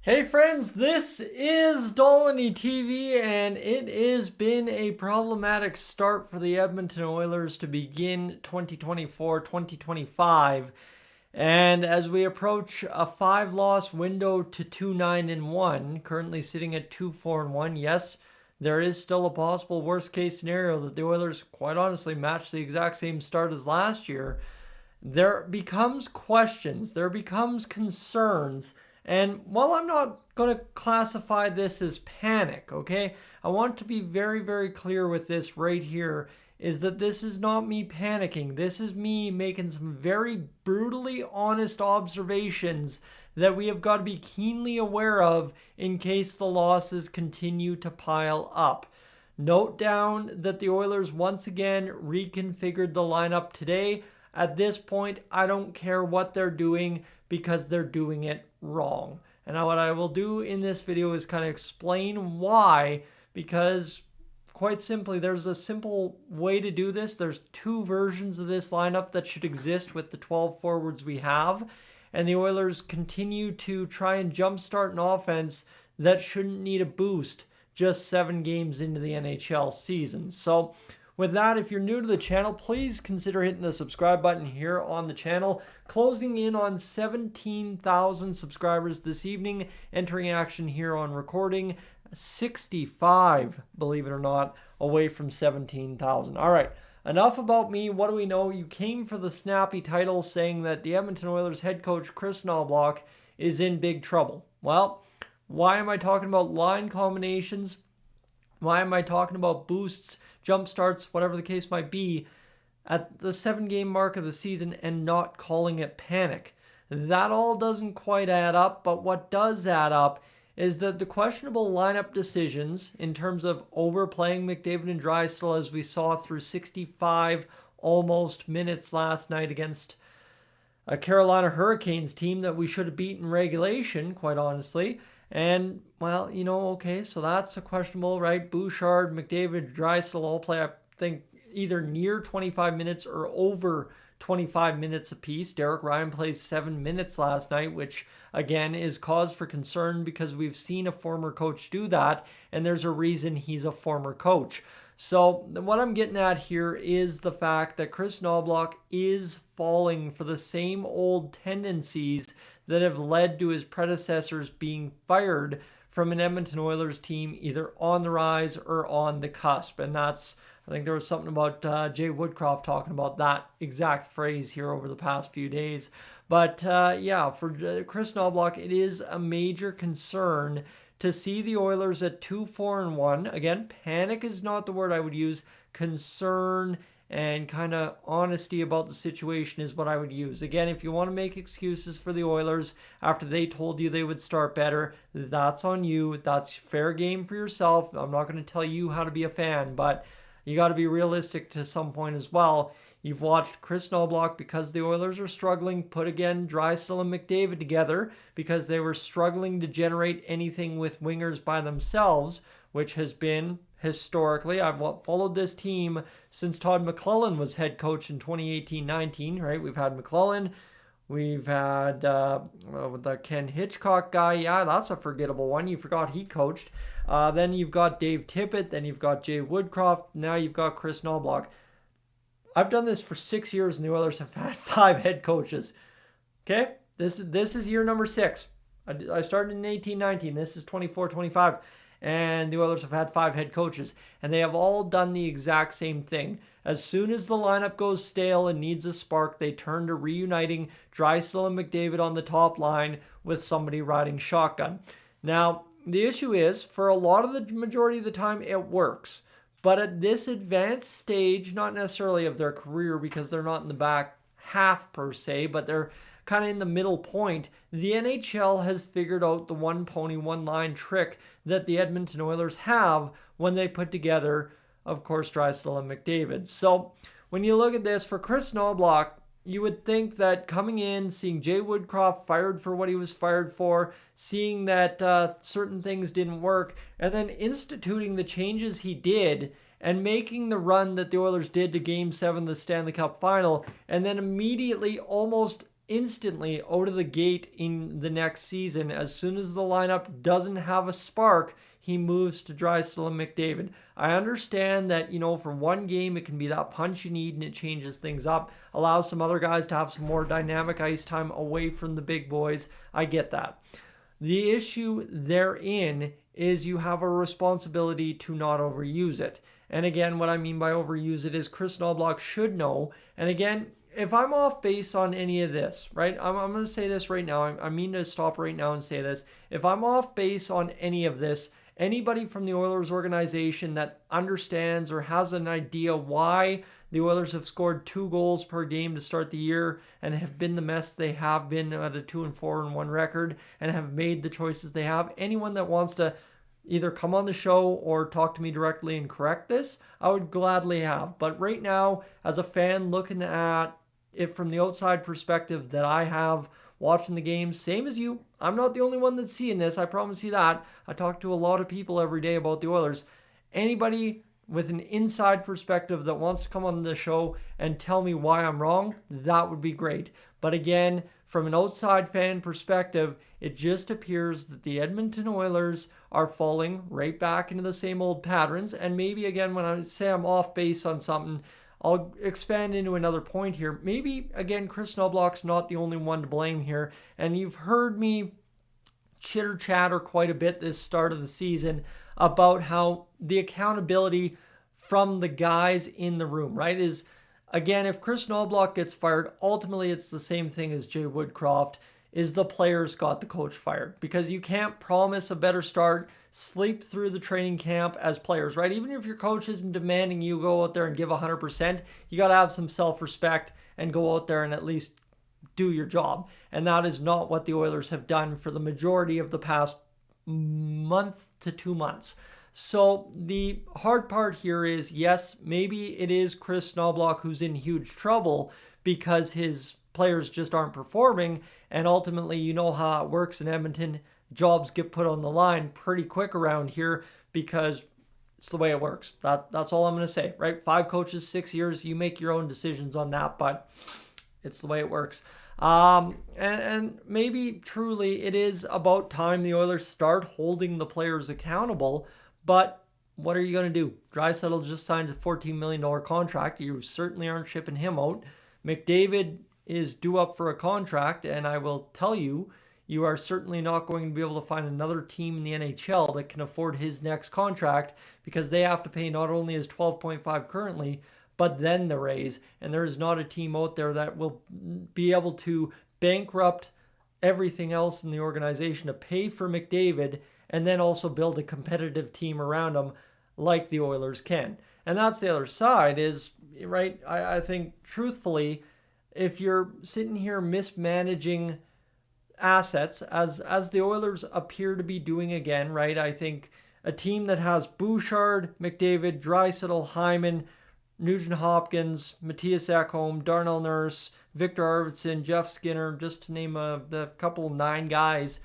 Hey friends, this is Dolynny TV, and it has been a problematic start for the Edmonton Oilers to begin 2024-2025. And as we approach a 5-loss window to 2-9-1, currently sitting at 2-4-1, yes, there is still a possible worst case scenario that the Oilers, quite honestly, match the exact same start as last year. There becomes questions, there becomes concerns, and while I'm not going to classify this as panic, okay, I want to be very, very clear with this right here is that this is not me panicking. This is me making some very brutally honest observations that we have got to be keenly aware of in case the losses continue to pile up. Note down that the Oilers once again reconfigured the lineup today. At this point, I don't care what they're doing because they're doing it wrong. And now what I will do in this video is kind of explain why, because quite simply, there's a simple way to do this. There's two versions of this lineup that should exist with the 12 forwards we have. And the Oilers continue to try and jumpstart an offense that shouldn't need a boost just 7 games into the NHL season. So with that, if you're new to the channel, please consider hitting the subscribe button here on the channel. Closing in on 17,000 subscribers this evening, entering action here on recording. 65, believe it or not, away from 17,000. All right, enough about me. What do we know? You came for the snappy title saying that the Edmonton Oilers head coach Kris Knoblauch is in big trouble. Well, why am I talking about line combinations? Why am I talking about boosts, jump starts, whatever the case might be, at the 7-game mark of the season and not calling it panic? That all doesn't quite add up, but what does add up is that the questionable lineup decisions in terms of overplaying McDavid and Draisaitl, as we saw through 65 almost minutes last night against a Carolina Hurricanes team that we should have beaten regulation, quite honestly. And, well, okay, so that's a questionable, right? Bouchard, McDavid, Draisaitl all play, I think, either near 25 minutes or over 25 minutes apiece. Derek Ryan plays 7 minutes last night, which, again, is cause for concern because we've seen a former coach do that, and there's a reason he's a former coach. So what I'm getting at here is the fact that Kris Knoblauch is falling for the same old tendencies that have led to his predecessors being fired from an Edmonton Oilers team either on the rise or on the cusp. And that's, I think there was something about Jay Woodcroft talking about that exact phrase here over the past few days. But yeah, for Kris Knoblauch, it is a major concern to see the Oilers at 2-4-1. Again, panic is not the word I would use. Concern and kind of honesty about the situation is what I would use. Again, if you want to make excuses for the Oilers after they told you they would start better, that's on you. That's fair game for yourself. I'm not going to tell you how to be a fan, but you got to be realistic to some point as well. You've watched Kris Knoblauch, because the Oilers are struggling, put again Draisaitl and McDavid together because they were struggling to generate anything with wingers by themselves, which has been historically, I've followed this team since Todd McLellan was head coach in 2018-19, right? We've had McLellan, we've had the Ken Hitchcock guy. Yeah, that's a forgettable one. You forgot he coached. Then you've got Dave Tippett. Then you've got Jay Woodcroft. Now you've got Kris Knoblauch. I've done this for 6 years, and the Oilers have had 5 head coaches. Okay? This is year number 6. I started in 18-19. This is 24-25. And the Oilers have had 5 head coaches. And they have all done the exact same thing. As soon as the lineup goes stale and needs a spark, they turn to reuniting Draisaitl and McDavid on the top line with somebody riding shotgun. Now, the issue is, for a lot of the majority of the time, it works. But at this advanced stage, not necessarily of their career because they're not in the back half per se, but they're kind of in the middle point, the NHL has figured out the one pony, one line trick that the Edmonton Oilers have when they put together, of course, Draisaitl and McDavid. So when you look at this, for Kris Knoblauch, you would think that coming in, seeing Jay Woodcroft fired for what he was fired for, seeing that certain things didn't work, and then instituting the changes he did and making the run that the Oilers did to Game 7 of the Stanley Cup Final, and then immediately, almost instantly out of the gate in the next season, as soon as the lineup doesn't have a spark, he moves to Draisaitl and McDavid. I understand that, for one game it can be that punch you need and it changes things up, allows some other guys to have some more dynamic ice time away from the big boys. I get that. The issue therein is you have a responsibility to not overuse it. And again, what I mean by overuse it is Kris Knoblauch should know. And again, if I'm off base on any of this, right, I'm going to say this right now. I mean to stop right now and say this. If I'm off base on any of this, anybody from the Oilers organization that understands or has an idea why the Oilers have scored 2 goals per game to start the year and have been the mess they have been at a 2-4-1 record and have made the choices they have, anyone that wants to either come on the show or talk to me directly and correct this, I would gladly have. But right now, as a fan looking at it from the outside perspective that I have watching the games, same as you, I'm not the only one that's seeing this, I promise you that. I talk to a lot of people every day about the Oilers. Anybody with an inside perspective that wants to come on the show and tell me why I'm wrong, that would be great. But again, from an outside fan perspective, it just appears that the Edmonton Oilers are falling right back into the same old patterns. And maybe again, when I say I'm off base on something, I'll expand into another point here. Maybe, again, Kris Knoblauch's not the only one to blame here. And you've heard me chitter-chatter quite a bit this start of the season about how the accountability from the guys in the room, right, is, again, if Kris Knoblauch gets fired, ultimately it's the same thing as Jay Woodcroft, is the players got the coach fired. Because you can't promise a better start, sleep through the training camp as players, right? Even if your coach isn't demanding you go out there and give 100%, you got to have some self-respect and go out there and at least do your job. And that is not what the Oilers have done for the majority of the past month to 2 months. So the hard part here is, yes, maybe it is Kris Knoblauch who's in huge trouble because his players just aren't performing. And ultimately, you know how it works in Edmonton. Jobs get put on the line pretty quick around here because it's the way it works. That's all I'm going to say, right? 5 coaches, 6 years. You make your own decisions on that, but it's the way it works. And maybe truly it is about time the Oilers start holding the players accountable. But what are you going to do? Draisaitl just signed a $14 million contract. You certainly aren't shipping him out. McDavid is due up for a contract, and I will tell you, you are certainly not going to be able to find another team in the NHL that can afford his next contract because they have to pay not only his 12.5 currently, but then the raise. And there is not a team out there that will be able to bankrupt everything else in the organization to pay for McDavid and then also build a competitive team around him like the Oilers can. And that's the other side is, right, I think truthfully, if you're sitting here mismanaging assets, as the Oilers appear to be doing again, right, I think a team that has Bouchard, McDavid, Draisaitl, Hyman, Nugent Hopkins, Matthias Ekholm, Darnell Nurse, Victor Arvidsson, Jeff Skinner, just to name a couple 9 guys,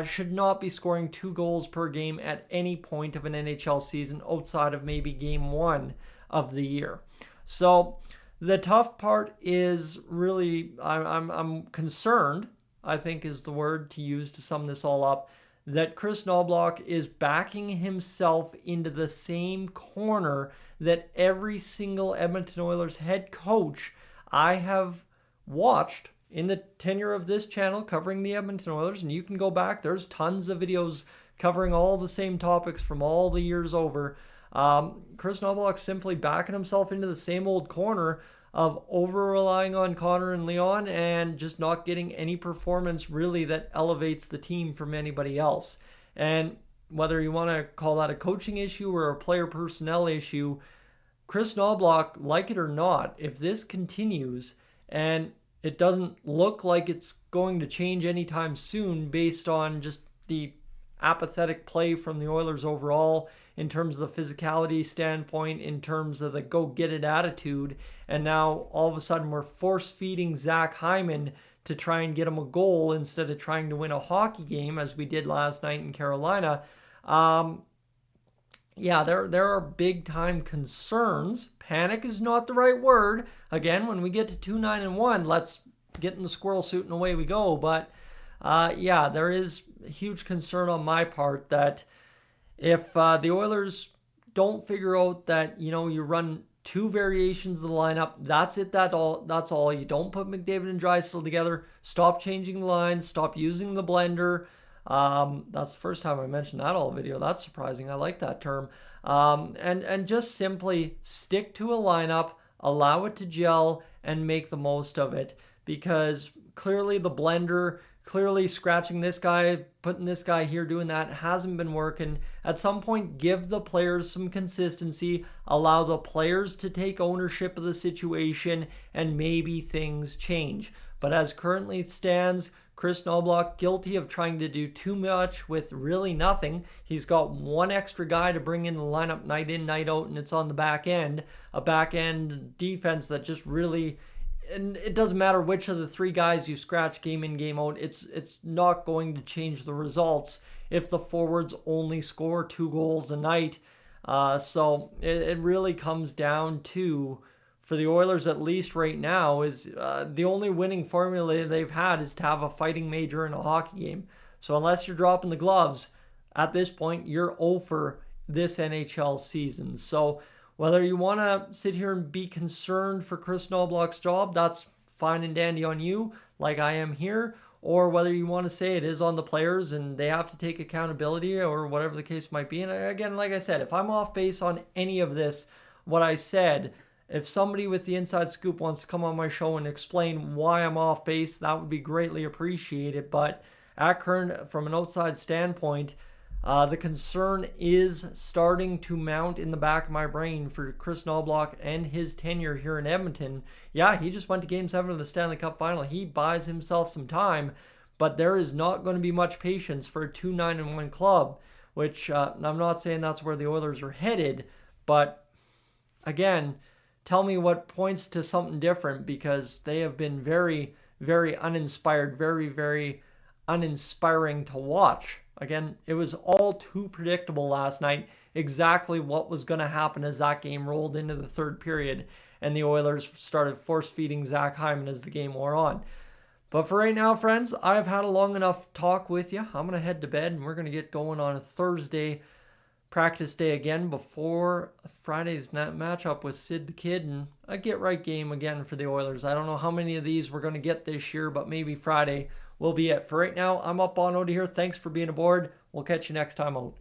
should not be scoring 2 goals per game at any point of an NHL season outside of maybe game 1 of the year. So the tough part is really, I'm concerned, I think is the word to use to sum this all up, that Kris Knoblauch is backing himself into the same corner that every single Edmonton Oilers head coach I have watched in the tenure of this channel covering the Edmonton Oilers, and you can go back, there's tons of videos covering all the same topics from all the years over. Kris Knoblauch simply backing himself into the same old corner of over-relying on Connor and Leon and just not getting any performance really that elevates the team from anybody else. And whether you want to call that a coaching issue or a player personnel issue, Kris Knoblauch, like it or not, if this continues and it doesn't look like it's going to change anytime soon based on just the apathetic play from the Oilers overall in terms of the physicality standpoint, in terms of the go-get-it attitude, and now all of a sudden we're force-feeding Zach Hyman to try and get him a goal instead of trying to win a hockey game as we did last night in Carolina. Yeah, there are big-time concerns. Panic is not the right word. Again, when we get to 2-9-1, let's get in the squirrel suit and away we go. But yeah, there is a huge concern on my part that if the Oilers don't figure out that, you run two variations of the lineup, that's it, that's all. You don't put McDavid and Draisaitl together. Stop changing the lines. Stop using the blender. That's the first time I mentioned that all video. That's surprising. I like that term. And just simply stick to a lineup, allow it to gel, and make the most of it. Because clearly the blender, clearly scratching this guy, putting this guy here, doing that, hasn't been working. At some point, give the players some consistency, allow the players to take ownership of the situation, and maybe things change. But as currently stands, Kris Knoblauch guilty of trying to do too much with really nothing. He's got one extra guy to bring in the lineup night in, night out, and it's on the back end. A back end defense that just really, and it doesn't matter which of the three guys you scratch game in, game out, it's not going to change the results if the forwards only score 2 goals a night. So it really comes down to, for the Oilers at least right now, is the only winning formula they've had is to have a fighting major in a hockey game. So unless you're dropping the gloves, at this point, you're 0 for this NHL season. So whether you want to sit here and be concerned for Kris Knoblauch's job, that's fine and dandy on you, like I am here, or whether you want to say it is on the players and they have to take accountability or whatever the case might be. And again, like I said, if I'm off base on any of this, what I said, if somebody with the inside scoop wants to come on my show and explain why I'm off base, that would be greatly appreciated. But at current, from an outside standpoint, the concern is starting to mount in the back of my brain for Kris Knoblauch and his tenure here in Edmonton. Yeah, he just went to Game 7 of the Stanley Cup Final. He buys himself some time, but there is not going to be much patience for a 2-9-1 club, which I'm not saying that's where the Oilers are headed, but again, tell me what points to something different, because they have been very, very uninspired, very, very uninspiring to watch. Again, it was all too predictable last night, exactly what was going to happen as that game rolled into the third period and the Oilers started force-feeding Zach Hyman as the game wore on. But for right now, friends, I've had a long enough talk with you. I'm going to head to bed, and we're going to get going on a Thursday practice day again before Friday's matchup with Sid the Kid, and a get-right game again for the Oilers. I don't know how many of these we're going to get this year, but maybe Friday will be it. For right now, I'm up on out of here. Thanks for being aboard. We'll catch you next time out.